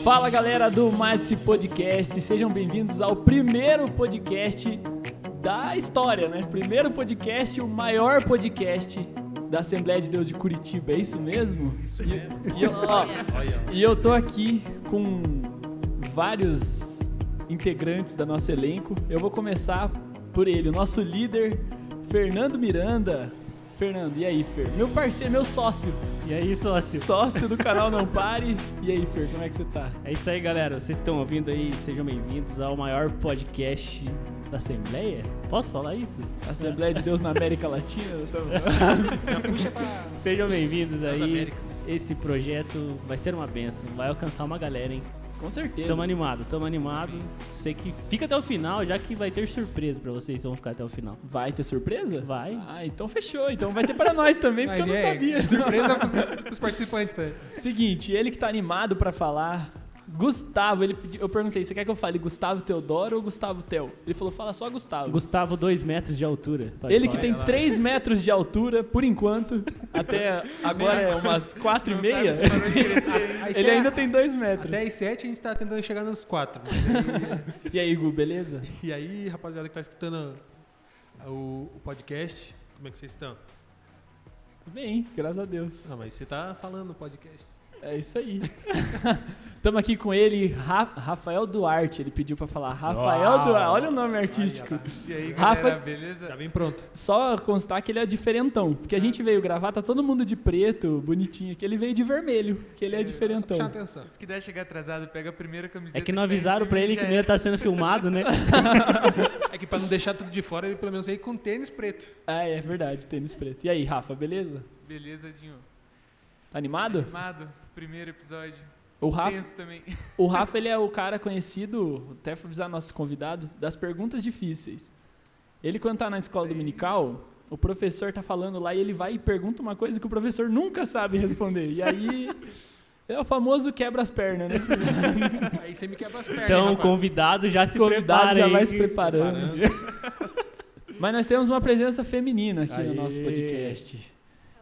Fala galera do Madse Podcast, sejam bem-vindos ao primeiro podcast da história, né? Primeiro podcast, o maior podcast da Assembleia de Deus de Curitiba, é isso mesmo? Isso mesmo. E eu tô aqui com vários integrantes do nosso elenco. Eu vou começar por ele, o nosso líder, Fernando Miranda. Fernando, e aí, Fer? Meu parceiro, meu sócio. E aí, sócio? Sócio do canal Não Pare. E aí, Fer, como é que você tá? É isso aí, galera. Vocês estão ouvindo aí, sejam bem-vindos ao maior podcast da Assembleia. Posso falar isso? Assembleia de Deus na América Latina. Puxa pra... Sejam bem-vindos As aí. Américas. Esse projeto vai ser uma bênção, vai alcançar uma galera, hein? Com certeza. Tamo animado. Sei que fica até o final, já que vai ter surpresa pra vocês, vão ficar até o final. Vai ter surpresa? Vai. Ah, então fechou. Então vai ter para nós também, porque eu não sabia. Surpresa pros participantes, tá? Seguinte, ele que tá animado pra falar, Gustavo, eu perguntei, você quer que eu fale Gustavo Teodoro ou Gustavo Tel? Ele falou, fala só Gustavo. Gustavo, 2 metros de altura. Pode Ele falar. que tem 3 metros de altura, por enquanto, até agora é umas 4,5. Ele ainda tem 2 metros. Até às 7 a gente tá tentando chegar nos 4. E aí, Gu, beleza? E aí, rapaziada que tá escutando o podcast, como é que vocês estão? Bem, graças a Deus. Ah, mas você tá falando no podcast. É isso aí. Estamos aqui com ele, Rafael Duarte. Ele pediu pra falar Rafael Duarte. Olha o nome artístico. E aí, Rafa- galera, beleza? Tá bem pronto. Só constar que ele é diferentão. Porque a gente veio gravar, tá todo mundo de preto, bonitinho aqui. Ele veio de vermelho, que ele é Só diferentão. puxar atenção. Se quiser chegar atrasado, pega a primeira camiseta. É que não tá em avisaram cima pra e ele já que não ia estar sendo filmado, né? É que pra não deixar tudo de fora, ele pelo menos veio com tênis preto. Ah, é verdade, tênis preto. E aí, Rafa, beleza? Beleza, Dinho. Tá animado? Animado? Primeiro episódio. O Rafa, Tenso também. o Rafa, ele é o cara conhecido, até pra avisar nosso convidado, das perguntas difíceis. Ele, quando tá na escola dominical, o professor tá falando lá e ele vai e pergunta uma coisa que o professor nunca sabe responder. E aí, é o famoso quebra as pernas, né? Aí você me quebra as pernas, Então, o rapaz. convidado já se O convidado prepara já aí. vai se preparando. Mas nós temos uma presença feminina aqui Aê. no nosso podcast.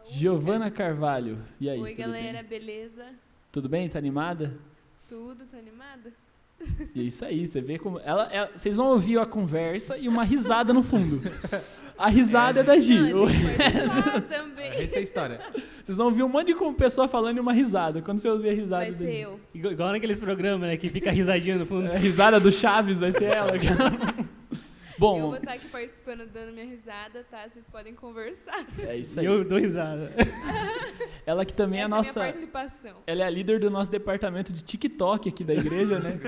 Giovana Carvalho. E aí, Oi, tudo galera, bem? beleza? Tudo bem? Tá animada? Tudo, tô animada? E é isso aí, você vê como... Vocês vão ouvir a conversa e uma risada no fundo. A risada é da Gi. Não, O tem que resto- participar também. Essa é a história. Vocês vão ouvir um monte de pessoa falando e uma risada. Quando você ouvir a risada Vai da ser Gi. eu. Igual naqueles programas, né? Que fica risadinha no fundo. A risada do Chaves vai ser ela. Eu Bom, vou estar aqui participando, dando minha risada, tá? Vocês podem conversar. é isso E aí. eu dou risada. Ela que também é a Essa nossa... é a minha participação. Ela é a líder do nosso departamento de TikTok aqui da igreja, né?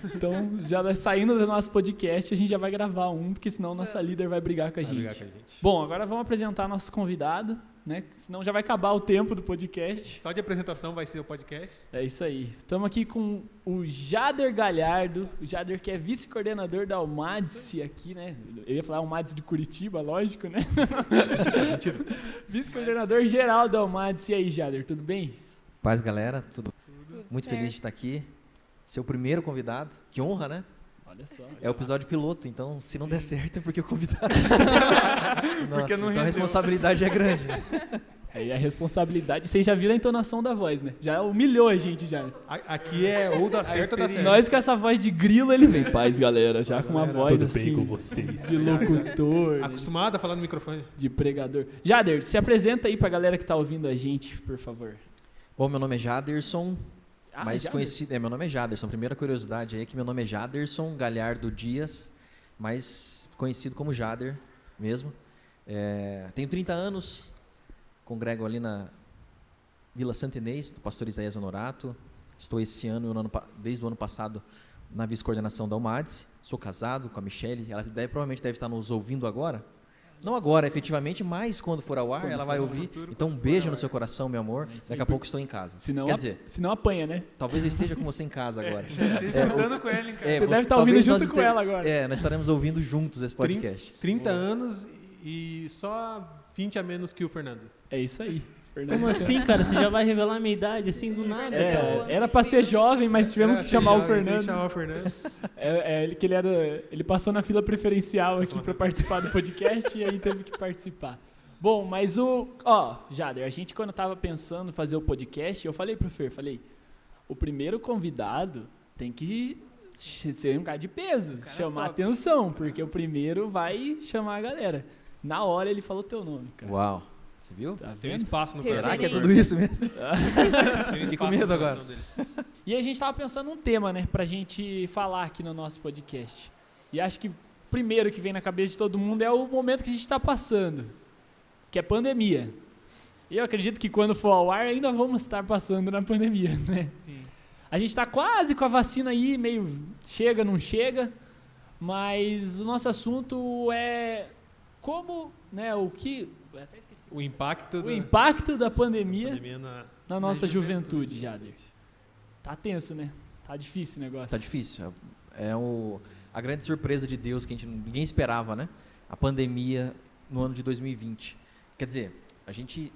Então, já saindo do nosso podcast, a gente já vai gravar um, porque senão nossa Vamos. líder vai brigar com a Vai gente. brigar com a gente. Bom, agora vamos apresentar nosso convidado, né? Senão já vai acabar o tempo do podcast. Só de apresentação vai ser o podcast. É isso aí. Estamos aqui com o Jader Galhardo, o Jader que é vice-coordenador da Almadse aqui, né? Eu ia falar Almadse de Curitiba, lógico, né? Vice-coordenador geral da Almadse. E aí, Jader, tudo bem? Paz, galera, tudo Tudo muito certo. feliz de estar aqui. Seu primeiro convidado, que honra, né? Olha só. É o episódio piloto, então se não der certo é porque o convidado. Nossa, Porque não então rendeu. a responsabilidade é grande. Aí a responsabilidade, vocês já viram a entonação da voz, né? Já humilhou a gente já. Aqui é ou dá certo ou dá certo. Nós com essa voz de grilo, ele vem. Paz, galera, já com uma voz Tudo assim, bem com vocês? de locutor, né? Acostumado a falar no microfone. De pregador. Jader, se apresenta aí pra galera que tá ouvindo a gente, por favor. Bom, meu nome é Jaderson, mais Jader. conhecido. Meu nome é Jaderson. Primeira curiosidade aí é que meu nome é Jaderson Galhardo Dias, mais conhecido como Jader mesmo. Tenho 30 anos, congrego ali na Vila Santa Inês, do pastor Isaías Honorato. Estou esse ano, desde o ano passado, na vice-coordenação da Almadse. Sou casado com a Michele, ela provavelmente deve estar nos ouvindo agora. Não agora, efetivamente, mas quando for ao ar, Quando ela for vai ao ouvir. futuro, Então, um quando for beijo ao no ar. seu coração, meu amor. É isso Daqui aí, a pouco estou em casa. Senão, Quer dizer, senão apanha, né? talvez eu esteja com você em casa agora. Tá escutando com ela em casa. Você deve estar ouvindo talvez junto nós com ela agora. nós estaremos ouvindo juntos esse podcast. 30 anos e só 20 a menos que o Fernando. É isso aí. Fernando. Como assim, cara? Você já vai revelar a minha idade assim do nada, cara? Era pra ser jovem, mas tivemos que chamar o Tem que Fernando. chamar o Fernando. Ele passou na fila preferencial aqui pra participar do podcast e aí teve que participar. Bom, mas Jader, a gente quando tava pensando em fazer o podcast, eu falei pro Fer, o primeiro convidado tem que ser um cara de peso, cara chamar top. atenção, porque o primeiro vai chamar a galera. Na hora ele falou teu nome, cara. Uau. Você viu? Tá Tem um vendo? espaço no Será que é Referência. tudo isso mesmo? Tem um Fiquei com espaço medo no agora. coração dele. E a gente tava pensando num tema, né, pra gente falar aqui no nosso podcast. E acho que o primeiro que vem na cabeça de todo mundo é o momento que a gente tá passando, que é pandemia. E eu acredito que quando for ao ar ainda vamos estar passando na pandemia, né? Sim. A gente tá quase com a vacina aí, meio chega, não chega, mas o nosso assunto é como, né, o que... Até esqueci. O impacto O da impacto da pandemia pandemia na nossa juventude, Jader. Tá tenso, né? Tá difícil o negócio. Tá difícil. A grande surpresa de Deus que ninguém esperava, né? A pandemia no ano de 2020. Quer dizer, a gente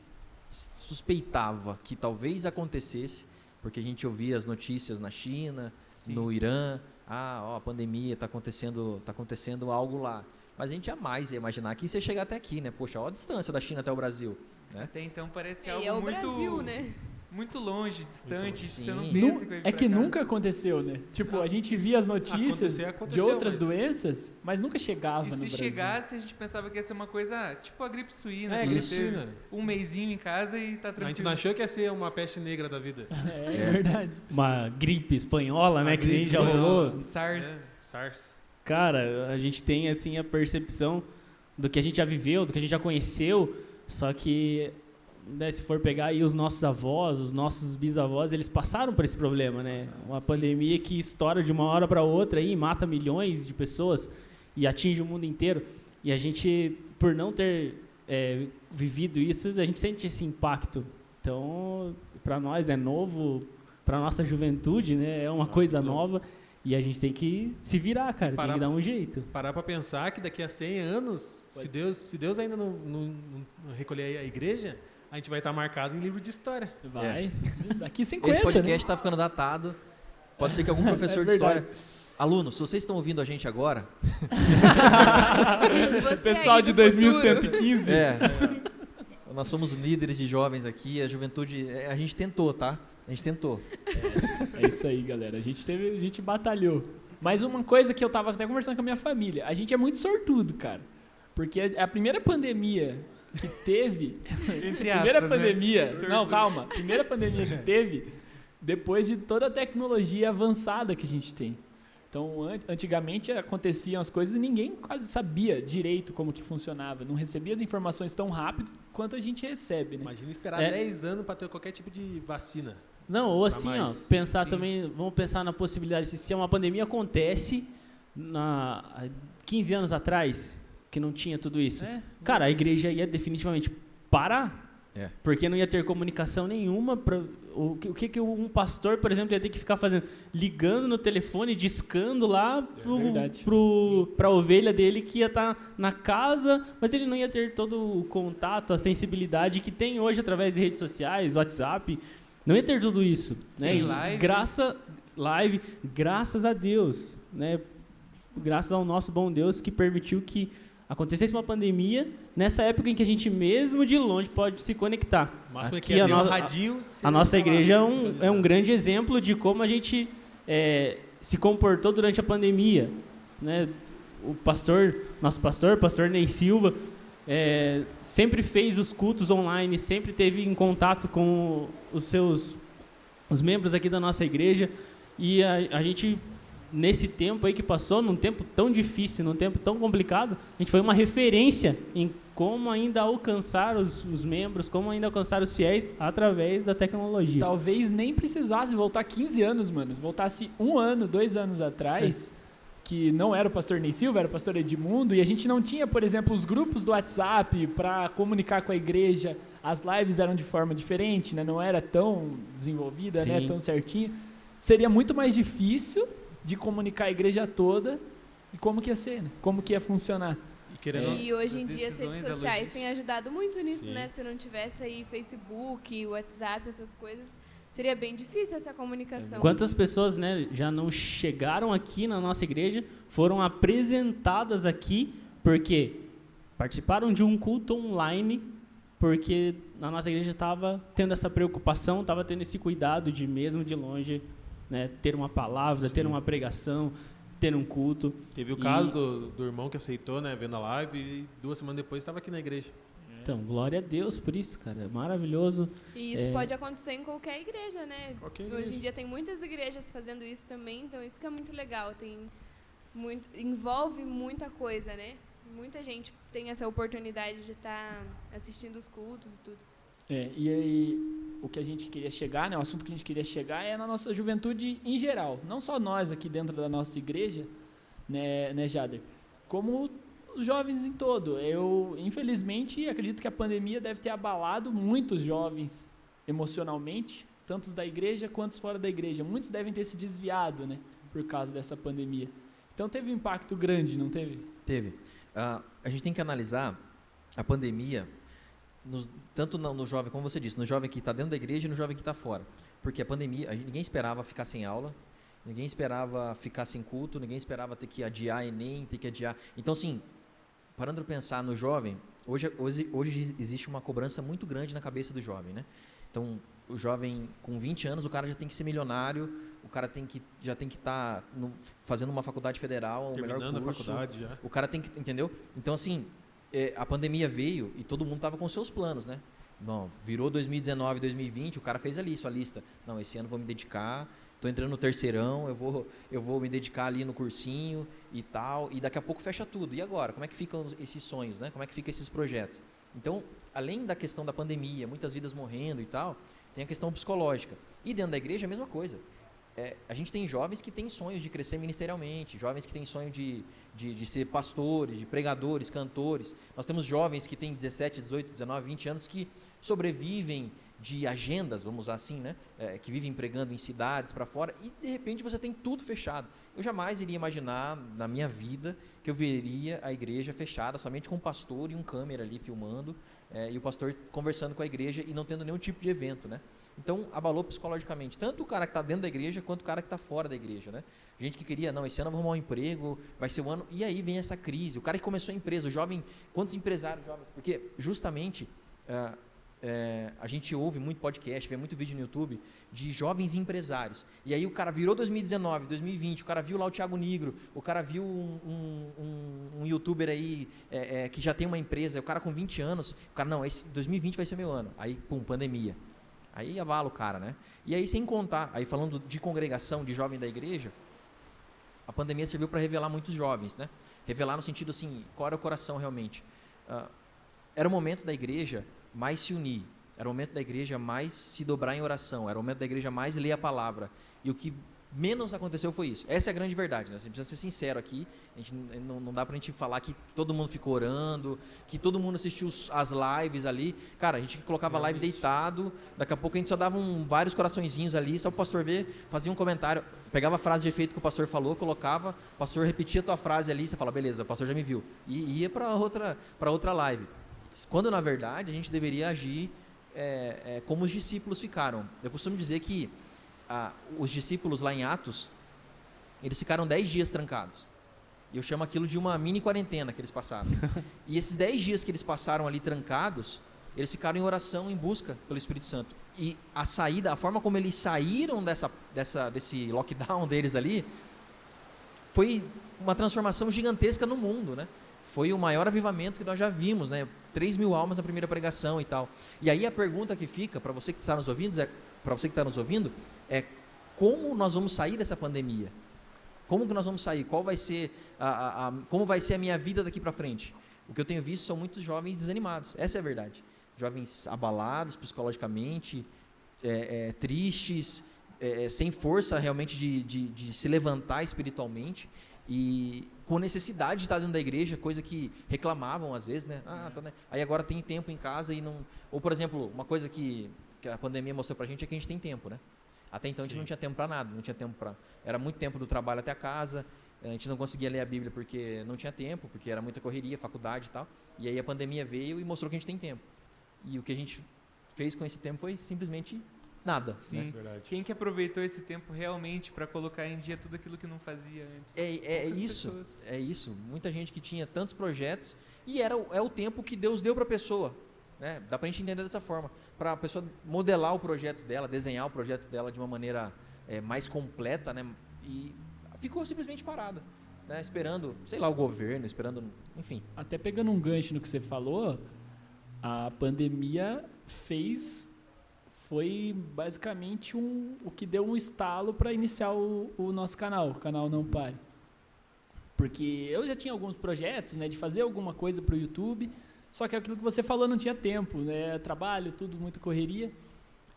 suspeitava que talvez acontecesse, porque a gente ouvia as notícias na China, Sim. no Irã, a pandemia tá acontecendo algo lá. Mas a gente jamais ia imaginar que isso ia chegar até aqui, né? Poxa, olha a distância da China até o Brasil, né? Até então parece E algo é o muito, Brasil, né? muito longe, distante. Muito- Você não sim. pensa Nu- que vai vir é pra que cá. nunca aconteceu, né? Tipo, a gente via as notícias de aconteceu, outras mas- doenças, mas nunca chegava E no se Brasil. chegasse, a gente pensava que ia ser uma coisa tipo a gripe suína. É, que gripe teve suína. Um mesinho em casa e tá A gente tranquilo. não achou que ia ser uma peste negra da vida. É verdade. Uma gripe espanhola, Uma né? Que nem gripe já espanhola. rolou. SARS. SARS. Cara, a gente tem assim a percepção do que a gente já viveu, do que a gente já conheceu, só que, né, se for pegar aí os nossos avós, os nossos bisavós, eles passaram por esse problema, né? Uma pandemia que estoura de uma hora para outra e mata milhões de pessoas e atinge o mundo inteiro. E a gente, por não ter vivido isso, a gente sente esse impacto. Então, para nós é novo, para nossa juventude, né, é uma coisa muito louco. nova. E a gente tem que se virar, cara, tem Parar- que dar um jeito. Parar para pensar que daqui a 100 anos, se Deus ainda não recolher a igreja, a gente vai estar marcado em livro de história. Vai. Daqui 50, Esse podcast né? está ficando datado. Pode ser que algum professor de verdade. história... Alunos, se vocês estão ouvindo a gente agora... Você Pessoal aí de do futuro. 2115. Nós somos líderes de jovens aqui, a juventude... A gente tentou, tá? A gente tentou. É isso aí, galera. A gente batalhou. Mas uma coisa que eu tava até conversando com a minha família, a gente é muito sortudo, cara. Porque a primeira pandemia que teve, Entre primeira aspas, pandemia, né? não, calma, primeira pandemia que teve depois de toda a tecnologia avançada que a gente tem. Então, antigamente aconteciam as coisas e ninguém quase sabia direito como que funcionava, não recebia as informações tão rápido quanto a gente recebe, né? Imagina esperar É. 10 anos para ter qualquer tipo de vacina. Não, ou assim, ó, mais. pensar Sim. também, vamos pensar na possibilidade, se uma pandemia acontece há 15 anos atrás, que não tinha tudo isso. É. Cara, a igreja ia definitivamente parar, É. porque não ia ter comunicação nenhuma. O que um pastor, por exemplo, ia ter que ficar fazendo? Ligando no telefone, discando lá verdade. pra ovelha dele que ia estar na casa, mas ele não ia ter todo o contato, a sensibilidade que tem hoje através de redes sociais, WhatsApp. Não ia ter tudo isso. Né? Sim, E live. Graças a Deus, né? Graças ao nosso bom Deus que permitiu que acontecesse uma pandemia nessa época em que a gente mesmo de longe pode se conectar. O máximo é Aqui que ia a ter um no- radinho. você A nossa ia falar, igreja é um sintonizar. grande exemplo de como a gente se comportou durante a pandemia. Né? O nosso pastor Ney Silva, sempre fez os cultos online, sempre teve em contato com os membros aqui da nossa igreja. E a gente, nesse tempo aí que passou, num tempo tão difícil, num tempo tão complicado, a gente foi uma referência em como ainda alcançar os membros, como ainda alcançar os fiéis através da tecnologia. Talvez nem precisasse voltar 15 anos, mano. Voltasse 1 ano, 2 anos atrás, que não era o pastor Ney Silva, era o pastor Edmundo, e a gente não tinha, por exemplo, os grupos do WhatsApp para comunicar com a igreja. As lives eram de forma diferente, né? Não era tão desenvolvida, né? Sim. Tão certinho. Seria muito mais difícil de comunicar a igreja toda e como que ia ser, né? Como que ia funcionar. E querendo, E hoje em As dia as redes decisões da sociais logística. têm ajudado muito nisso, Sim. né? Se não tivesse aí Facebook, WhatsApp, essas coisas, seria bem difícil essa comunicação. Quantas pessoas, né, já não chegaram aqui na nossa igreja, foram apresentadas aqui porque participaram de um culto online porque na nossa igreja estava tendo essa preocupação, estava tendo esse cuidado de, mesmo de longe, né, ter uma palavra, ter uma pregação, ter um culto. Teve o caso do irmão que aceitou, né, vendo a live, e 2 semanas depois estava aqui na igreja. Então, glória a Deus por isso, cara. Maravilhoso. E isso pode acontecer em qualquer igreja, né? Qualquer Hoje igreja. em dia tem muitas igrejas fazendo isso também, então isso que é muito legal. Envolve muita coisa, né? Muita gente tem essa oportunidade de estar assistindo os cultos e tudo. E aí, o que a gente queria chegar, né, o assunto que a gente queria chegar é na nossa juventude em geral. Não só nós aqui dentro da nossa igreja, né Jader? Como os jovens em todo. Eu, infelizmente, acredito que a pandemia deve ter abalado muitos jovens emocionalmente, tanto os da igreja quanto os fora da igreja. Muitos devem ter se desviado, né, por causa dessa pandemia. Então teve um impacto grande, não teve? Teve. A gente tem que analisar a pandemia, tanto no jovem, como você disse, no jovem que está dentro da igreja e no jovem que está fora. Porque a pandemia, ninguém esperava ficar sem aula, ninguém esperava ficar sem culto, ninguém esperava ter que adiar Enem, ter que adiar... Então, assim, parando para pensar no jovem, hoje existe uma cobrança muito grande na cabeça do jovem, né? Então, o jovem com 20 anos, o cara já tem que ser milionário, o cara já tem que estar fazendo uma faculdade federal, o melhor curso. Terminando a faculdade já. O cara tem que, entendeu? Então, assim, a pandemia veio e todo mundo estava com seus planos, né? Não, virou 2019, 2020, o cara fez ali sua lista. Não, esse ano vou me dedicar, estou entrando no terceirão, eu vou me dedicar ali no cursinho e tal, e daqui a pouco fecha tudo. E agora? Como é que ficam esses sonhos, né? Como é que ficam esses projetos? Então, além da questão da pandemia, muitas vidas morrendo e tal, tem a questão psicológica. E dentro da igreja, a mesma coisa. A gente tem jovens que têm sonhos de crescer ministerialmente, jovens que têm sonho de ser pastores, de pregadores, cantores. Nós temos jovens que têm 17, 18, 19, 20 anos que sobrevivem de agendas, vamos usar assim, né? Que vivem pregando em cidades para fora e de repente você tem tudo fechado. Eu jamais iria imaginar na minha vida que eu veria a igreja fechada somente com um pastor e um câmera ali filmando e o pastor conversando com a igreja e não tendo nenhum tipo de evento, né? Então, abalou psicologicamente, tanto o cara que está dentro da igreja, quanto o cara que está fora da igreja, né? Gente que queria, não, esse ano eu vou arrumar um emprego, vai ser o ano... E aí vem essa crise, o cara que começou a empresa, o jovem... Quantos empresários jovens? Porque, justamente, a gente ouve muito podcast, vê muito vídeo no YouTube de jovens empresários. E aí o cara virou 2019, 2020, o cara viu lá o Thiago Nigro, o cara viu um youtuber aí que já tem uma empresa, o cara com 20 anos, o cara, não, esse 2020 vai ser meu ano. Aí, pum, pandemia. Aí abala o cara, né? E aí, sem contar, aí falando de congregação, de jovem da igreja, a pandemia serviu para revelar muitos jovens, né? Revelar no sentido assim, qual era o coração realmente. Era o momento da igreja mais se unir, era o momento da igreja mais se dobrar em oração, era o momento da igreja mais ler a palavra. E o que menos aconteceu foi isso. Essa é a grande verdade, né? A gente precisa ser sincero aqui, não dá pra gente falar que todo mundo ficou orando, que todo mundo assistiu as lives ali. Cara, a gente colocava a live deitado, daqui a pouco a gente só dava vários coraçõezinhos ali, só o pastor ver, fazia um comentário, pegava a frase de efeito que o pastor falou, colocava, o pastor repetia a tua frase ali, você fala, beleza, o pastor já me viu. E ia para outra live. Quando, na verdade, a gente deveria agir como os discípulos ficaram. Eu costumo dizer que os discípulos lá em Atos, eles ficaram 10 dias trancados. E eu chamo aquilo de uma mini quarentena que eles passaram. E esses 10 dias que eles passaram ali trancados, eles ficaram em oração, em busca pelo Espírito Santo. E a saída, a forma como eles saíram desse lockdown deles ali, foi uma transformação gigantesca no mundo, né? Foi o maior avivamento que nós já vimos, né? 3 mil almas na primeira pregação e tal. E aí a pergunta que fica para você que está nos ouvindo é como nós vamos sair dessa pandemia? Como que nós vamos sair? Qual vai ser como vai ser a minha vida daqui para frente? O que eu tenho visto são muitos jovens desanimados. Essa é a verdade. Jovens abalados psicologicamente, tristes, sem força realmente de se levantar espiritualmente e com necessidade de estar dentro da igreja, coisa que reclamavam às vezes, né? Aí agora tem tempo em casa e não... Ou, por exemplo, uma coisa que a pandemia mostrou pra gente é que a gente tem tempo, né? Até então a gente não tinha tempo para nada, não tinha tempo para... Era muito tempo do trabalho até a casa, a gente não conseguia ler a Bíblia porque não tinha tempo, porque era muita correria, faculdade e tal. E aí a pandemia veio e mostrou que a gente tem tempo. E o que a gente fez com esse tempo foi simplesmente nada. Sim, Verdade. Quem que aproveitou esse tempo realmente para colocar em dia tudo aquilo que não fazia antes? É isso. Muita gente que tinha tantos projetos e é o tempo que Deus deu para a pessoa. né? Dá pra gente entender dessa forma. Para a pessoa modelar o projeto dela, desenhar o projeto dela de uma maneira mais completa, né? E ficou simplesmente parada, né? Esperando, sei lá, o governo, esperando, enfim. Até pegando um gancho no que você falou, a pandemia foi basicamente o que deu um estalo para iniciar o nosso canal, o canal Não Pare. Porque eu já tinha alguns projetos, né, de fazer alguma coisa para o YouTube, só que aquilo que você falou não tinha tempo, né, trabalho, tudo, muita correria.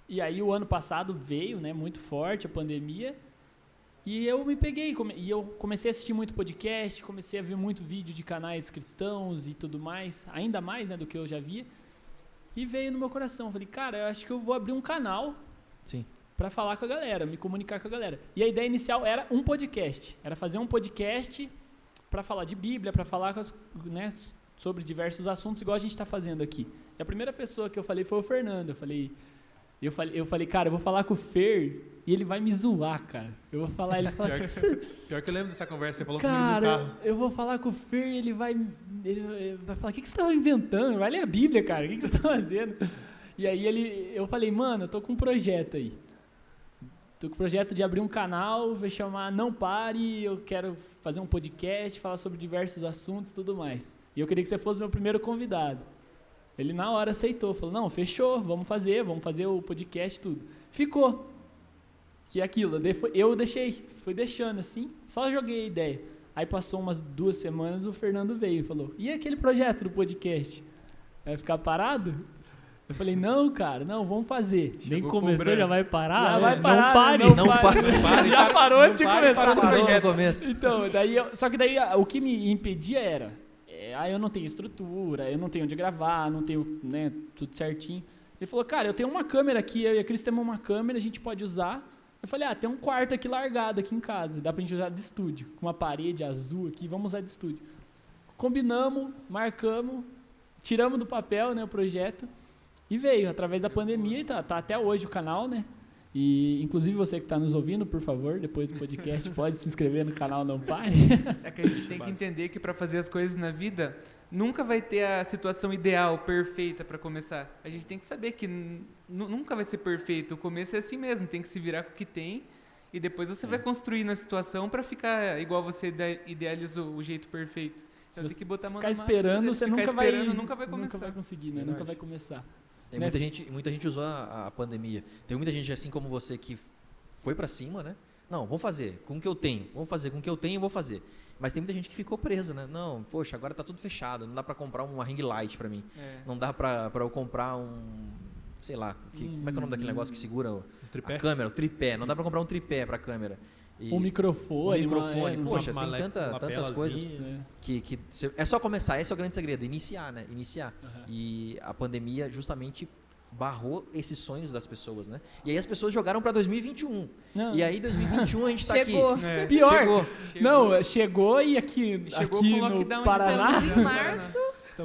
E aí o ano passado veio, né, muito forte a pandemia, e eu me peguei, e eu comecei a assistir muito podcast, comecei a ver muito vídeo de canais cristãos e tudo mais, ainda mais, né, do que eu já via. E veio no meu coração, falei, cara, eu acho que eu vou abrir um canal para falar com a galera, me comunicar com a galera. E a ideia inicial era um podcast, era fazer um podcast para falar de Bíblia, para falar né, sobre diversos assuntos, igual a gente está fazendo aqui. E a primeira pessoa que eu falei foi o Fernando. Eu falei, cara, eu vou falar com o Fer e ele vai me zoar, cara. Eu vou falar, ele fala... Pior que eu lembro dessa conversa, você falou cara, comigo no carro. Eu vou falar com o Fer e ele vai falar, o que você estava inventando? Vai ler a Bíblia, cara, o que você está fazendo? E aí eu falei, mano, eu tô com um projeto aí. Tô com o projeto de abrir um canal, vai chamar Não Pare, eu quero fazer um podcast, falar sobre diversos assuntos e tudo mais. E eu queria que você fosse meu primeiro convidado. Ele na hora aceitou, falou, não, fechou, vamos fazer o podcast, tudo. Ficou. Que é aquilo, eu fui deixando assim, só joguei a ideia. Aí passou umas 2 semanas, o Fernando veio e falou, e aquele projeto do podcast? Vai ficar parado? Eu falei, não, cara, não, vamos fazer. Nem começou, já vai parar? Já vai parar. Não pare. Já parou antes de começar. Parou no começo. Então, só que daí o que me impedia era, eu não tenho estrutura, eu não tenho onde gravar, não tenho, né, tudo certinho. Ele falou, cara, eu tenho uma câmera aqui, eu e a Cris temos uma câmera, a gente pode usar. Eu falei, tem um quarto aqui largado aqui em casa, dá pra gente usar de estúdio, com uma parede azul aqui, vamos usar de estúdio. Combinamos, marcamos, tiramos do papel, né, o projeto. E veio, através da pandemia, e tá até hoje o canal, né? E, inclusive, você que está nos ouvindo, por favor, depois do podcast, pode se inscrever no canal Não Pare. É que a gente tem que entender que para fazer as coisas na vida, nunca vai ter a situação ideal, perfeita para começar. A gente tem que saber que nunca vai ser perfeito. O começo é assim mesmo, tem que se virar com o que tem, e depois você vai construindo a situação para ficar igual você idealizou, o jeito perfeito. Então tem que botar a mão na massa. Esperando, você nunca vai começar. Nunca vai conseguir, né? Nunca vai começar. Muita gente usou a pandemia. Tem muita gente assim como você que foi pra cima, né? Não, vou fazer com o que eu tenho. Vou fazer com o que eu tenho e vou fazer. Mas tem muita gente que ficou presa, né? Não, poxa, agora tá tudo fechado. Não dá pra comprar uma ring light pra mim. Não dá pra eu comprar sei lá, como é que é o nome daquele negócio que segura a câmera? O tripé. Não dá pra comprar um tripé pra câmera. Um microfone. Poxa, tem tantas coisas que é só começar. Esse é o grande segredo, iniciar, né? Iniciar. Uhum. E a pandemia justamente barrou esses sonhos das pessoas, né? E aí as pessoas jogaram para 2021. Não. E aí 2021 a gente tá Chegou. aqui. Pior. Não, chegou e aqui com no lockdown Paraná Estamos em março.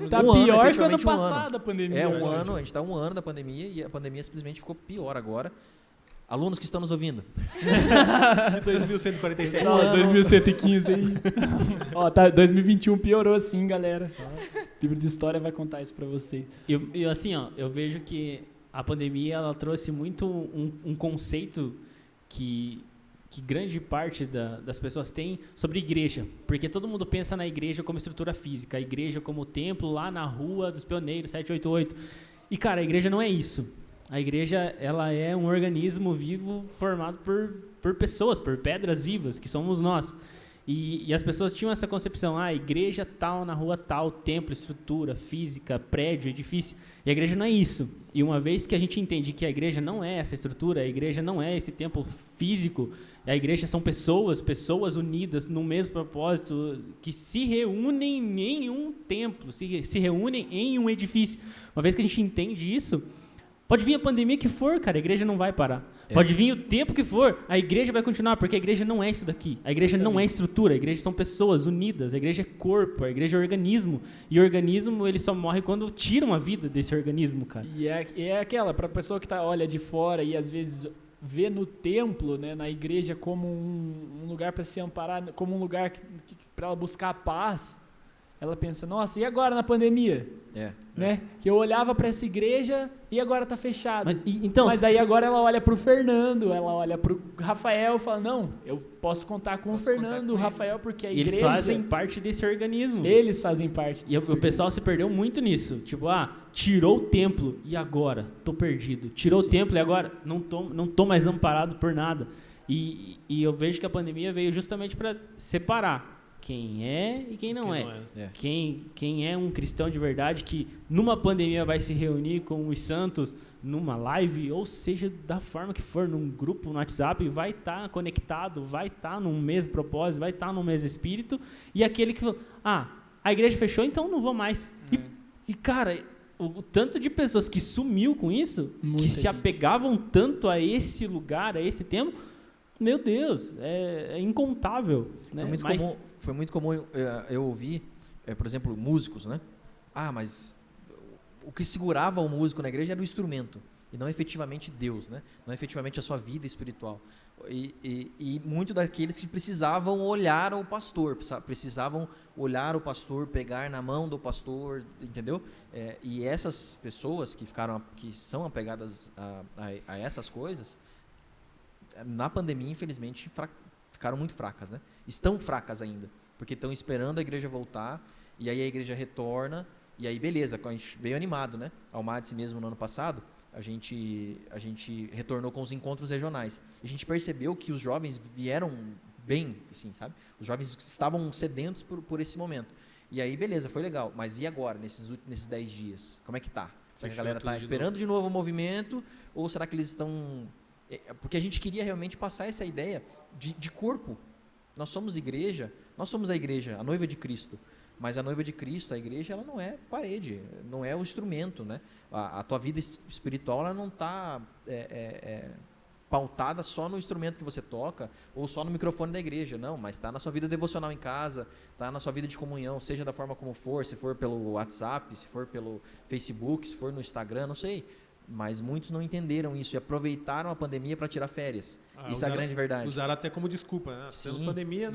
tá pior que o ano passado a pandemia. É um ano, a gente tá 1 ano da pandemia e a pandemia simplesmente ficou pior agora. Alunos que estão nos ouvindo. 2147. Não, 2115 aí. Ó, 2021 piorou sim, galera. O livro de história vai contar isso pra vocês. E assim, eu vejo que a pandemia ela trouxe muito um conceito que grande parte das pessoas tem sobre igreja. Porque todo mundo pensa na igreja como estrutura física, a igreja como templo lá na rua dos pioneiros, 788. E, cara, a igreja não é isso. A igreja, ela é um organismo vivo formado por pessoas, por pedras vivas, que somos nós. E as pessoas tinham essa concepção, igreja tal, na rua tal, templo, estrutura, física, prédio, edifício. E a igreja não é isso. E uma vez que a gente entende que a igreja não é essa estrutura, a igreja não é esse templo físico, a igreja são pessoas unidas no mesmo propósito, que se reúnem em um templo, se reúnem em um edifício. Uma vez que a gente entende isso, pode vir a pandemia que for, cara, a igreja não vai parar. Pode vir o tempo que for, a igreja vai continuar, porque a igreja não é isso daqui. A igreja não é estrutura, a igreja são pessoas unidas, a igreja é corpo, a igreja é organismo. E o organismo, ele só morre quando tiram a vida desse organismo, cara. E é aquela, para a pessoa que olha de fora e às vezes vê no templo, né, na igreja como um lugar para se amparar, como um lugar para ela buscar a paz. ela pensa, nossa, e agora na pandemia? Né? Que eu olhava para essa igreja e agora tá fechado. Mas daí agora ela olha pro Fernando, ela olha pro Rafael e fala, não, eu posso contar com o Fernando, o Rafael, porque a igreja... Eles fazem parte desse organismo. Eles fazem parte. E o pessoal se perdeu muito nisso. Tipo, tirou o templo e agora? Tô perdido. Tirou o templo e agora? Não tô mais amparado por nada. E eu vejo que a pandemia veio justamente para separar quem é e quem não é. Quem é um cristão de verdade que numa pandemia vai se reunir com os santos numa live, ou seja, da forma que for, num grupo, no WhatsApp, vai estar conectado, vai estar num mesmo propósito, vai estar no mesmo espírito, e aquele que falou, a igreja fechou, então não vou mais. E cara, o tanto de pessoas que sumiu com isso, que se apegavam tanto a esse lugar, a esse tempo, meu Deus, é incontável. Né? Foi muito comum eu ouvir, por exemplo, músicos, né? Mas o que segurava o músico na igreja era o instrumento, e não efetivamente Deus, né? Não efetivamente a sua vida espiritual. E muito daqueles que precisavam olhar o pastor, pegar na mão do pastor, entendeu? E essas pessoas que são apegadas a essas coisas, na pandemia, infelizmente, ficaram muito fracas, né? Estão fracas ainda, porque estão esperando a igreja voltar, e aí a igreja retorna, e aí beleza, a gente veio animado, né? Ao Madse mesmo no ano passado, a gente retornou com os encontros regionais. A gente percebeu que os jovens vieram bem, assim, sabe? Os jovens estavam sedentos por esse momento. E aí beleza, foi legal, mas e agora, nesses 10 dias? Como é que tá? Será que a galera está esperando de novo o movimento, ou será que eles estão... Porque a gente queria realmente passar essa ideia de corpo. Nós somos igreja, a noiva de Cristo. Mas a noiva de Cristo, a igreja, ela não é parede, não é o instrumento, né? A tua vida espiritual, ela não está pautada só no instrumento que você toca ou só no microfone da igreja, não, mas está na sua vida devocional em casa, está na sua vida de comunhão, seja da forma como for, se for pelo WhatsApp, se for pelo Facebook, se for no Instagram, não sei. Mas muitos não entenderam isso e aproveitaram a pandemia para tirar férias. Isso é a grande verdade. Usaram até como desculpa, né? Tendo pandemia,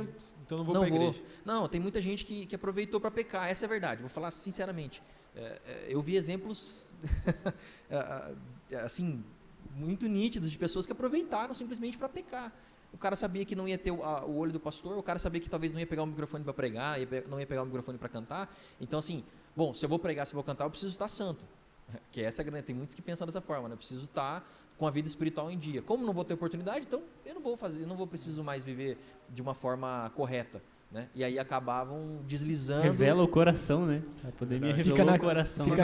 então não vou para a igreja. Não, tem muita gente que aproveitou para pecar, essa é a verdade, vou falar sinceramente. Eu vi exemplos assim, muito nítidos de pessoas que aproveitaram simplesmente para pecar. O cara sabia que não ia ter o olho do pastor, o cara sabia que talvez não ia pegar o microfone para pregar, não ia pegar o microfone para cantar. Então assim, bom, se eu vou pregar, se eu vou cantar, eu preciso estar santo. Que essa tem muitos que pensam dessa forma, né? Eu preciso estar com a vida espiritual em dia. Como não vou ter oportunidade, então eu não preciso mais viver de uma forma correta, né? E aí acabavam deslizando. Revela o coração, né? A pandemia revelou o coração. Foi o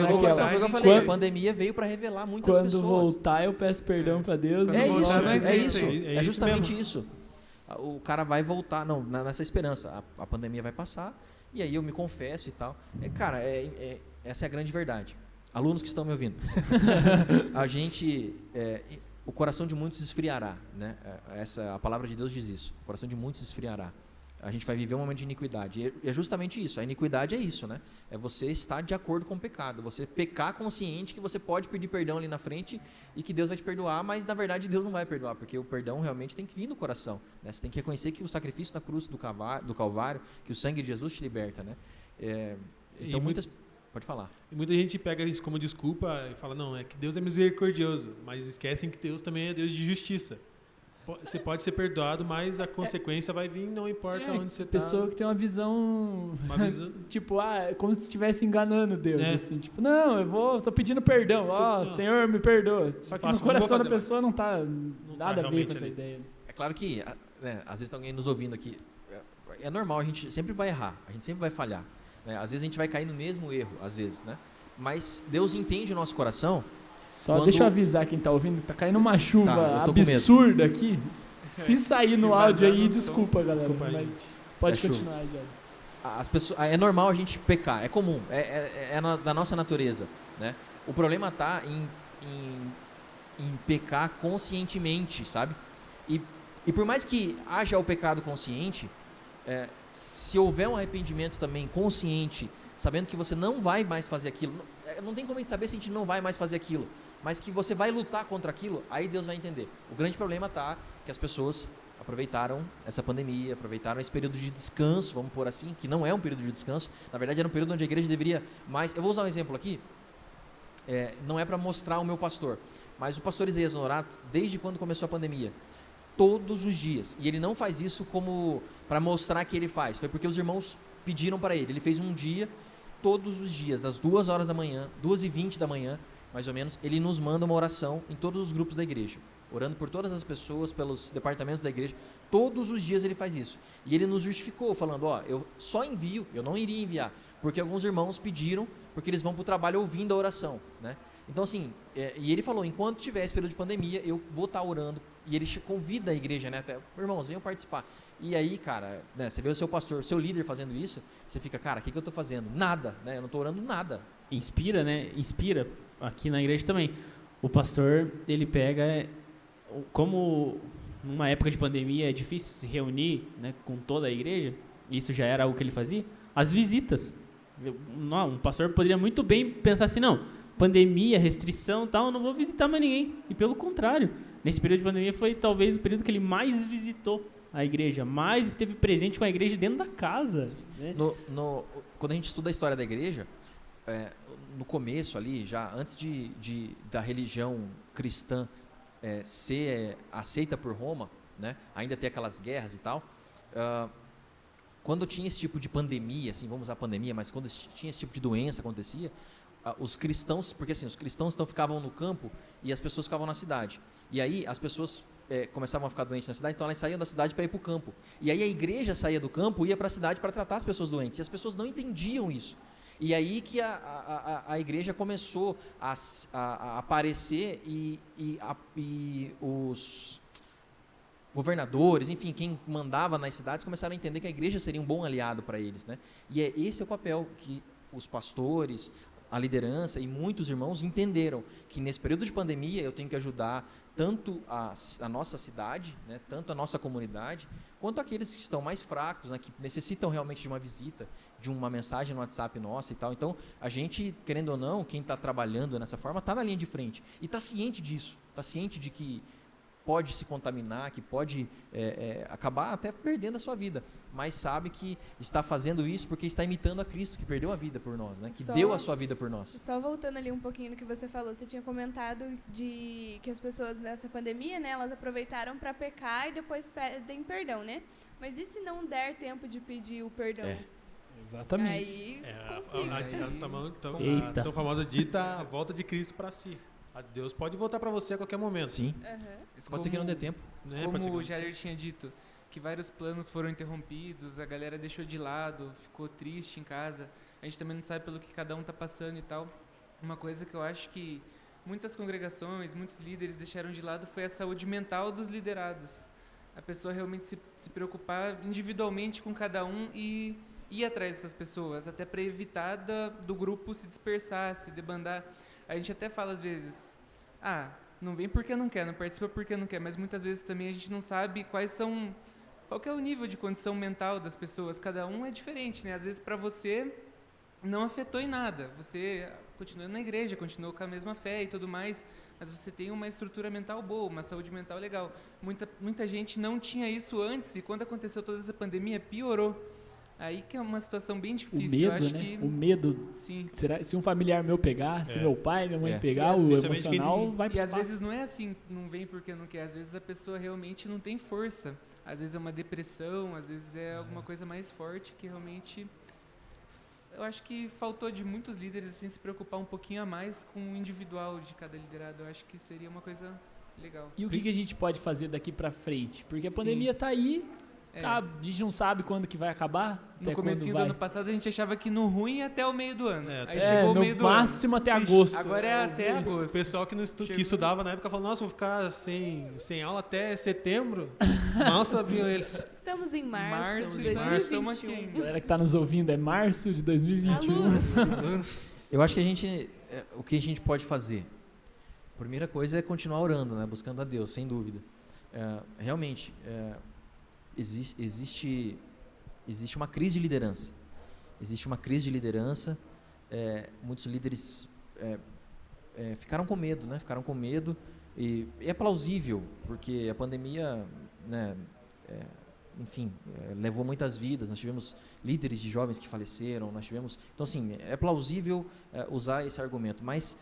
que eu falei, a pandemia veio para revelar muitas pessoas. Quando voltar, eu peço perdão para Deus. É justamente isso. O cara vai voltar, nessa esperança. A pandemia vai passar, e aí eu me confesso e tal. Cara, essa é a grande verdade. Alunos que estão me ouvindo, o coração de muitos esfriará, né? A palavra de Deus diz isso, o coração de muitos esfriará. A gente vai viver um momento de iniquidade, e é justamente isso, a iniquidade é isso, né? É você estar de acordo com o pecado, você pecar consciente que você pode pedir perdão ali na frente e que Deus vai te perdoar, mas na verdade Deus não vai perdoar, porque o perdão realmente tem que vir do coração, né? Você tem que reconhecer que o sacrifício da cruz do Calvário, que o sangue de Jesus te liberta, né? Então Pode falar. E muita gente pega isso como desculpa e fala, não, é que Deus é misericordioso, mas esquecem que Deus também é Deus de justiça. Você pode ser perdoado, mas a consequência vai vir, não importa onde você está. Pessoa que tem uma visão tipo, como se estivesse enganando Deus, assim, tipo, não, tô pedindo perdão, Senhor, me perdoa. Só que no coração da pessoa não está nada a ver com essa ideia. É claro que, às vezes tem alguém nos ouvindo aqui, é normal, a gente sempre vai errar, a gente sempre vai falhar. Às vezes a gente vai cair no mesmo erro, às vezes, né? Mas Deus entende o nosso coração. Deixa eu avisar quem está ouvindo, tá caindo uma chuva absurda aqui. Se sair no áudio aí, desculpa, galera. Mas pode continuar, já. É normal a gente pecar, é comum, da nossa natureza, né? O problema está em pecar conscientemente, sabe? E por mais que haja o pecado consciente, se houver um arrependimento também consciente, sabendo que você não vai mais fazer aquilo, não tem como a gente saber se a gente não vai mais fazer aquilo, mas que você vai lutar contra aquilo, aí Deus vai entender. O grande problema está que as pessoas, aproveitaram essa pandemia, aproveitaram esse período de descanso, vamos pôr assim, que não é um período de descanso, na verdade era um período onde a igreja deveria mais... Eu vou usar um exemplo aqui, não é para mostrar o meu pastor, mas o pastor Isaías Honorato, desde quando começou a pandemia, todos os dias, e ele não faz isso como para mostrar que ele faz, foi porque os irmãos pediram para ele fez um dia, todos os dias, às 2 horas da manhã, 2h20 da manhã, mais ou menos, ele nos manda uma oração em todos os grupos da igreja, orando por todas as pessoas, pelos departamentos da igreja, todos os dias ele faz isso, e ele nos justificou, falando, eu só envio, eu não iria enviar, porque alguns irmãos pediram, porque eles vão para o trabalho ouvindo a oração, né? Então assim, e ele falou, enquanto tiver esse período de pandemia, eu vou estar orando, e ele convida a igreja, né, até, irmãos, venham participar, e aí, cara, né, você vê o seu pastor, o seu líder fazendo isso, você fica, cara, o que eu estou fazendo? Nada, né, eu não estou orando nada. Inspira, né, inspira, aqui na igreja também, o pastor, ele pega, como numa época de pandemia é difícil se reunir, né, com toda a igreja, isso já era algo que ele fazia, as visitas, um pastor poderia muito bem pensar assim, não, pandemia, restrição, tal, eu não vou visitar mais ninguém. E pelo contrário, nesse período de pandemia foi talvez o período que ele mais visitou a igreja, mais esteve presente com a igreja dentro da casa. Né? Quando a gente estuda a história da igreja, no começo ali, já antes da religião cristã ser aceita por Roma, né, ainda ter aquelas guerras e tal, quando tinha esse tipo de pandemia, assim, vamos usar pandemia, mas quando tinha esse tipo de doença acontecia, os cristãos, porque assim, os cristãos então ficavam no campo e as pessoas ficavam na cidade. E aí as pessoas começavam a ficar doentes na cidade, então elas saíam da cidade para ir para o campo. E aí a igreja saía do campo e ia para a cidade para tratar as pessoas doentes. E as pessoas não entendiam isso. E aí que a igreja começou a aparecer e os governadores, enfim, quem mandava nas cidades começaram a entender que a igreja seria um bom aliado para eles, né? E esse é o papel que os pastores, a liderança e muitos irmãos entenderam, que nesse período de pandemia eu tenho que ajudar tanto a nossa cidade, né, tanto a nossa comunidade, quanto aqueles que estão mais fracos, né, que necessitam realmente de uma visita, de uma mensagem no WhatsApp nossa e tal. Então, a gente, querendo ou não, quem está trabalhando nessa forma, está na linha de frente e está ciente disso, está ciente de que pode se contaminar, que pode acabar até perdendo a sua vida, mas sabe que está fazendo isso porque está imitando a Cristo, que perdeu a vida por nós, né? Que deu a sua vida por nós. Só voltando ali um pouquinho no que você falou, você tinha comentado de que as pessoas nessa pandemia, né, elas aproveitaram para pecar e depois pedem perdão, né? Mas e se não der tempo de pedir o perdão? Exatamente. Aí a tão famosa dita, a volta de Cristo para si. Deus pode voltar para você a qualquer momento. Sim. Pode ser que não dê tempo. Né? Como o Jair tinha dito, que vários planos foram interrompidos, a galera deixou de lado, ficou triste em casa. A gente também não sabe pelo que cada um está passando e tal. Uma coisa que eu acho que muitas congregações, muitos líderes deixaram de lado foi a saúde mental dos liderados. A pessoa realmente se preocupar individualmente com cada um e ir atrás dessas pessoas, até para evitar do grupo se dispersar, se debandar. A gente até fala às vezes, não vem porque não quer, não participa porque não quer, mas muitas vezes também a gente não sabe qual que é o nível de condição mental das pessoas, cada um é diferente, né? Às vezes para você não afetou em nada, você continua na igreja, continuou com a mesma fé e tudo mais, mas você tem uma estrutura mental boa, uma saúde mental legal. Muita gente não tinha isso antes e quando aconteceu toda essa pandemia, piorou. Aí que é uma situação bem difícil. O medo, eu acho né? que... O medo. Sim. Será, se um familiar meu pegar, se meu pai, minha mãe pegar, o emocional vai pro E às espaço. vezes não é assim, não vem porque não quer. Às vezes a pessoa realmente não tem força. Às vezes é uma depressão, às vezes é alguma coisa mais forte que realmente... Eu acho que faltou de muitos líderes assim, se preocupar um pouquinho a mais com o individual de cada liderado. Eu acho que seria uma coisa legal. E o que a gente pode fazer daqui pra frente? Porque a Sim. pandemia tá aí, a gente não sabe quando que vai acabar. No comecinho do ano passado a gente achava que no ruim ia até o meio do ano. Aí chegou o meio do no máximo até agosto. Agora é até O agosto. pessoal que estudava na época falou, nossa, vou ficar sem aula até setembro. Mal sabiam eles. Estamos em março de estamos aqui 2021. ainda. A galera que tá nos ouvindo é março de 2021. Alunos. Eu acho que o que a gente pode fazer? A primeira coisa é continuar orando, né? Buscando a Deus, sem dúvida. Realmente, existe uma crise de liderança. Existe uma crise de liderança. Muitos líderes ficaram com medo, né? Ficaram com medo. E é plausível, porque a pandemia, né, enfim, levou muitas vidas. Nós tivemos líderes de jovens que faleceram, nós tivemos... Então, assim, é plausível usar esse argumento, mas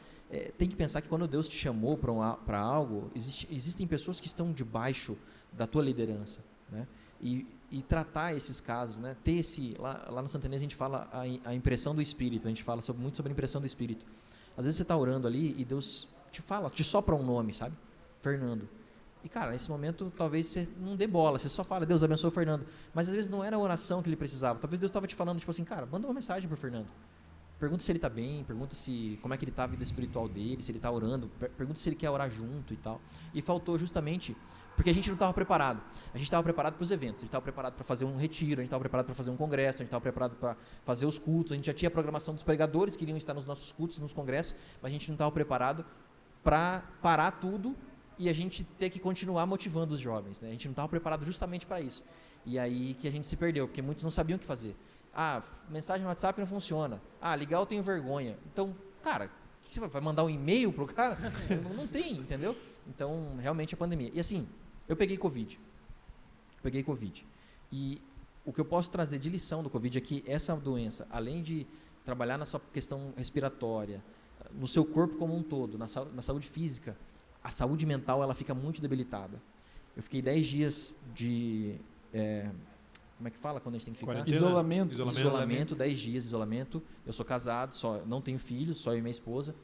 tem que pensar que quando Deus te chamou para algo, existem pessoas que estão debaixo da tua liderança, né? E tratar esses casos, né? Ter lá no Santa Inês a gente fala a impressão do Espírito, a gente fala muito sobre a impressão do Espírito. Às vezes você está orando ali e Deus te sopra um nome, sabe? Fernando. E, cara, nesse momento, talvez você não dê bola, você só fala, Deus abençoe o Fernando. Mas, às vezes, não era a oração que ele precisava. Talvez Deus estava te falando, tipo assim, cara, manda uma mensagem pro Fernando. Pergunta se ele está bem, pergunta como é que ele está a vida espiritual dele, se ele está orando, pergunta se ele quer orar junto e tal. E faltou justamente porque a gente não estava preparado. A gente estava preparado para os eventos, a gente estava preparado para fazer um retiro, a gente estava preparado para fazer um congresso, a gente estava preparado para fazer os cultos, a gente já tinha a programação dos pregadores que iriam estar nos nossos cultos, nos congressos, mas a gente não estava preparado para parar tudo e a gente ter que continuar motivando os jovens, né? A gente não estava preparado justamente para isso. E aí que a gente se perdeu, porque muitos não sabiam o que fazer. Mensagem no WhatsApp não funciona. Ligar eu tenho vergonha. Então, cara, o que você vai mandar um e-mail pro cara? Não tem, entendeu? Então, realmente a pandemia. E assim, eu peguei Covid. E o que eu posso trazer de lição do Covid é que essa doença, além de trabalhar na sua questão respiratória, no seu corpo como um todo, na saúde física, a saúde mental ela fica muito debilitada. Eu fiquei 10 dias de... como é que fala quando a gente tem que ficar? Isolamento, 10 dias de isolamento. Eu sou casado, não tenho filhos, só eu e minha esposa.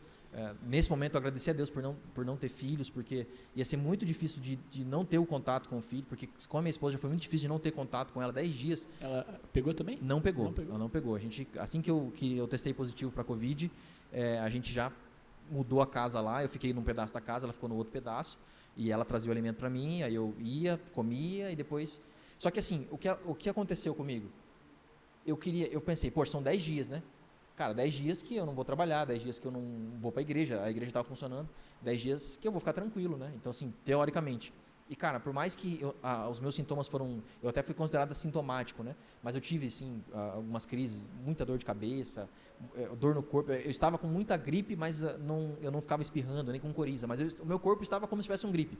Nesse momento eu agradeci a Deus por não ter filhos, porque ia ser muito difícil de não ter o contato com o filho, porque com a minha esposa já foi muito difícil de não ter contato com ela 10 dias. Ela pegou também? Não pegou. Ela não pegou. Assim que eu testei positivo para Covid, a gente já mudou a casa lá, eu fiquei num pedaço da casa, ela ficou no outro pedaço, e ela trazia o alimento para mim, aí eu comia, e depois... Só que assim, o que aconteceu comigo? Eu pensei, são 10 dias, né? Cara, 10 dias que eu não vou trabalhar, 10 dias que eu não vou para a igreja estava funcionando, 10 dias que eu vou ficar tranquilo, né? Então, assim, teoricamente. E, cara, por mais que os meus sintomas eu até fui considerado assintomático, né? Mas eu tive, assim, algumas crises, muita dor de cabeça, dor no corpo. Eu estava com muita gripe, mas eu não ficava espirrando, nem com coriza. Mas o meu corpo estava como se tivesse um gripe.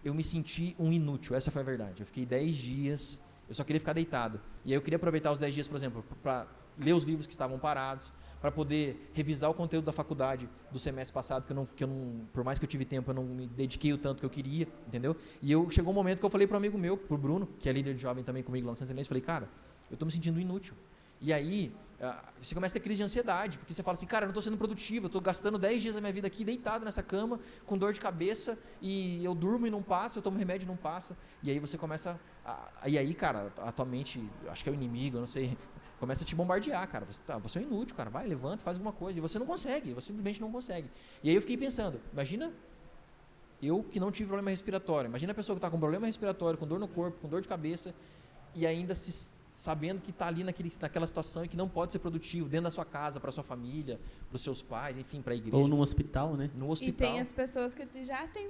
Eu me senti um inútil, essa foi a verdade. Eu fiquei 10 dias, eu só queria ficar deitado. E aí eu queria aproveitar os 10 dias, por exemplo, para ler os livros que estavam parados, para poder revisar o conteúdo da faculdade do semestre passado, que eu não, por mais que eu tive tempo, eu não me dediquei o tanto que eu queria, entendeu? E chegou um momento que eu falei para um amigo meu, pro Bruno, que é líder de jovem também comigo lá no Santa Inês, falei, cara, eu estou me sentindo inútil. E aí, você começa a ter crise de ansiedade, porque você fala assim, cara, eu não estou sendo produtivo, eu estou gastando 10 dias da minha vida aqui deitado nessa cama, com dor de cabeça, e eu durmo e não passa, eu tomo remédio e não passa. E aí você começa, e aí, cara, a tua mente, acho que é o inimigo, eu não sei, começa a te bombardear, cara. Você é um inútil, cara, vai, levanta, faz alguma coisa. E você não consegue, você simplesmente não consegue. E aí eu fiquei pensando, imagina eu que não tive problema respiratório, imagina a pessoa que está com problema respiratório, com dor no corpo, com dor de cabeça, e ainda sabendo que está ali naquela situação e que não pode ser produtivo dentro da sua casa, para sua família, para os seus pais, enfim, para a igreja. Ou num hospital, né? No hospital. E tem as pessoas que já têm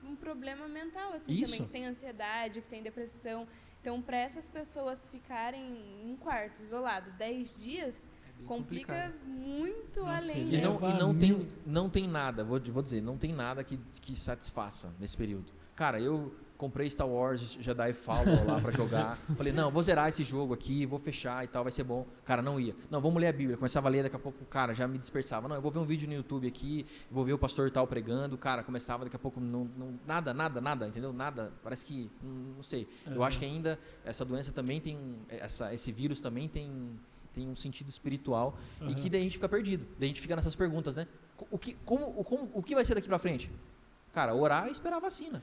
um problema mental, assim, Isso. também, que tem ansiedade, que tem depressão. Então, para essas pessoas ficarem em um quarto, isolado, 10 dias, complica muito além. E não tem nada, vou dizer, não tem nada que satisfaça nesse período. Cara, eu comprei Star Wars Jedi Fallen lá pra jogar. Falei, não, vou zerar esse jogo aqui, vou fechar e tal, vai ser bom. Cara, não ia. Não, vamos ler a Bíblia. Começava a ler, daqui a pouco, cara, já me dispersava. Não, eu vou ver um vídeo no YouTube aqui, vou ver o pastor tal pregando. Cara, começava, daqui a pouco, nada, entendeu? Nada. Parece que, não sei. Eu acho que ainda essa doença também tem, esse vírus também tem um sentido espiritual e que daí a gente fica perdido. Daí a gente fica nessas perguntas, né? O que vai ser daqui pra frente? Cara, orar e esperar a vacina.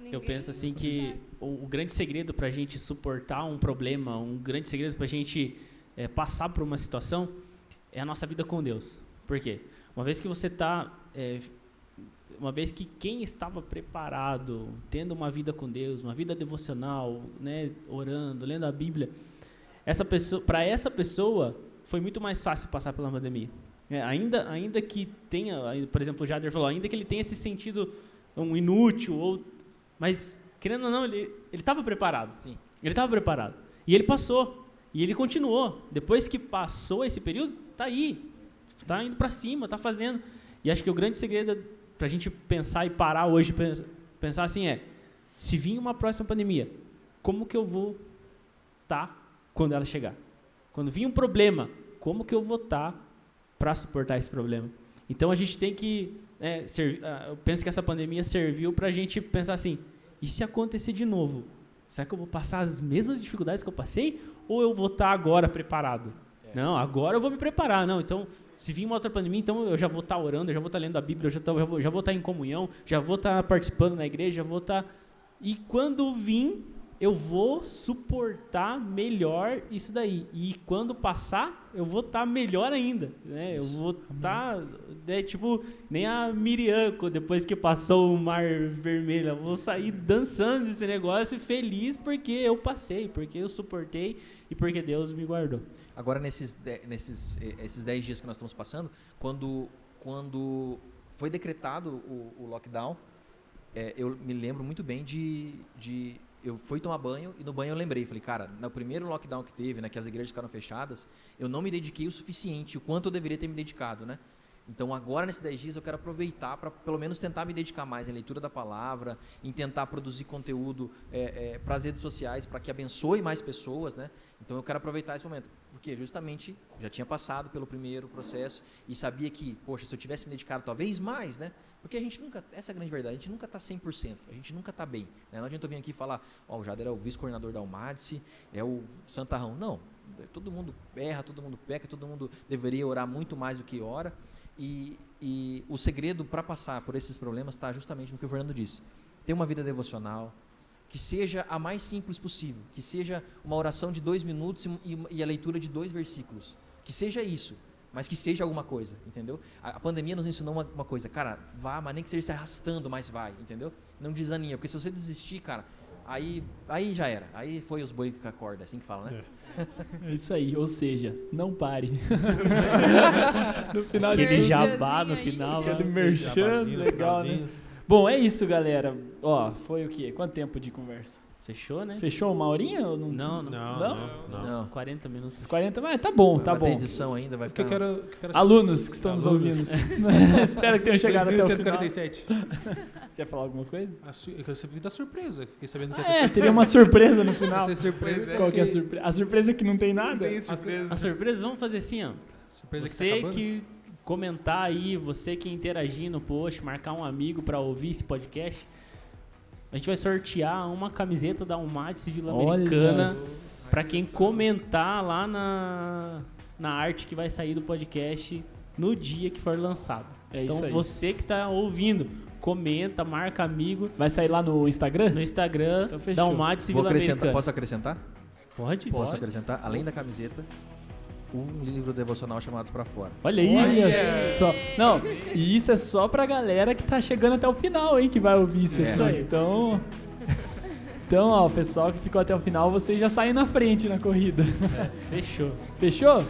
Eu penso assim que o grande segredo para a gente suportar um problema, um grande segredo para a gente passar por uma situação é a nossa vida com Deus. Por quê? Uma vez que você uma vez que quem estava preparado, tendo uma vida com Deus, uma vida devocional, né, orando, lendo a Bíblia, para essa pessoa foi muito mais fácil passar pela pandemia. Ainda que tenha, por exemplo, o Jader falou, ainda que ele tenha esse sentido um inútil, mas, querendo ou não, ele estava preparado. Sim. Ele estava preparado. E ele passou. E ele continuou. Depois que passou esse período, está aí. Está indo para cima, está fazendo. E acho que o grande segredo para a gente pensar e parar hoje, pensar assim se vir uma próxima pandemia, como que eu vou estar quando ela chegar. Quando vir um problema, como que eu vou estar para suportar esse problema. Então a gente tem que, eu penso que essa pandemia serviu para a gente pensar assim, e se acontecer de novo? Será que eu vou passar as mesmas dificuldades que eu passei? Ou eu vou estar agora preparado? Não, agora eu vou me preparar. Não, então, se vir uma outra pandemia, então eu já vou estar orando, eu já vou estar lendo a Bíblia, eu já vou estar em comunhão, já vou estar participando na igreja, já vou estar... E quando vir, eu vou suportar melhor isso daí. E quando passar, eu vou estar melhor ainda. Né? Eu vou estar, tipo, nem a Miriam, depois que passou o Mar Vermelho. Eu vou sair dançando desse negócio feliz porque eu passei, porque eu suportei e porque Deus me guardou. Agora, esses 10 dias que nós estamos passando, quando foi decretado o lockdown, eu me lembro muito bem eu fui tomar banho e no banho eu lembrei, falei, cara, no primeiro lockdown que teve, né, que as igrejas ficaram fechadas, eu não me dediquei o suficiente, o quanto eu deveria ter me dedicado, né? Então agora nesses 10 dias eu quero aproveitar para pelo menos tentar me dedicar mais em leitura da palavra, em tentar produzir conteúdo para as redes sociais, para que abençoe mais pessoas, né? Então eu quero aproveitar esse momento, porque justamente já tinha passado pelo primeiro processo e sabia que, poxa, se eu tivesse me dedicado talvez mais, né? Porque a gente nunca, essa é a grande verdade, a gente nunca está 100%, a gente nunca está bem. Né? Não adianta eu vir aqui e falar, o Jader é o vice-coordenador da Almadice, é o Santarrão. Não, todo mundo erra, todo mundo peca, todo mundo deveria orar muito mais do que ora. E o segredo para passar por esses problemas está justamente no que o Fernando disse. Ter uma vida devocional, que seja a mais simples possível, que seja uma oração de 2 minutos e a leitura de 2 versículos. Que seja isso. Mas que seja alguma coisa, entendeu? A pandemia nos ensinou uma coisa, cara, vá, mas nem que seja se arrastando, mas vai, entendeu? Não desanima, porque se você desistir, cara, aí já era. Aí foi os boi com a corda, assim que fala, né? É isso aí, ou seja, não pare. No final Aquele de jabá no final. aquele Né? merchan, legal, né? Bom, é isso, galera. Ó, foi o quê? Quanto tempo de conversa? Fechou, né? Fechou 1 horinha ou não? Não. 40 minutos. Os 40, mas tá bom, tá Vai ter bom. edição ainda, vai Porque ficar... eu quero Alunos que estão nos ouvindo. Espero que tenham chegado até o final. 2147. Quer falar alguma coisa? Eu quero saber da surpresa. Fiquei sabendo que Teria uma surpresa no final. ter surpresa. Qual que é a surpresa? A surpresa é que não tem nada? Não tem surpresa. A surpresa, vamos fazer assim, ó. Surpresa Você que tá acabando. que comentar aí, você que interagir no post, marcar um amigo para ouvir esse podcast, a gente vai sortear uma camiseta da Almadice Vila Americana para quem comentar lá na arte que vai sair do podcast no dia que for lançado. Então isso aí. você que tá ouvindo, comenta, marca amigo. Vai sair lá no Instagram? No Instagram Então fechou. da Almadice Vila Americana. Posso acrescentar? Pode? Posso acrescentar, além da camiseta, um livro devocional chamado Pra Fora. Olha aí. Olha só. Não, e isso é só pra galera que tá chegando até o final, hein, que vai ouvir isso aí. Então, ó, o pessoal que ficou até o final, vocês já saem na frente na corrida. Fechou. Fechou?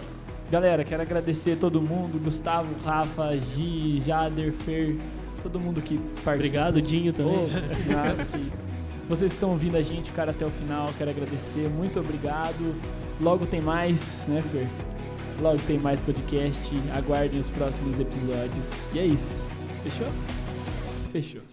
Galera, quero agradecer todo mundo, Gustavo, Rafa, Gi, Jader, Fer, todo mundo que participou. Obrigado, Dinho, também. Nada, que isso. Vocês estão ouvindo a gente, cara, até o final, quero agradecer, muito obrigado. Logo tem mais, né, Fer? Logo tem mais podcast, aguardem os próximos episódios. E é isso. Fechou? Fechou.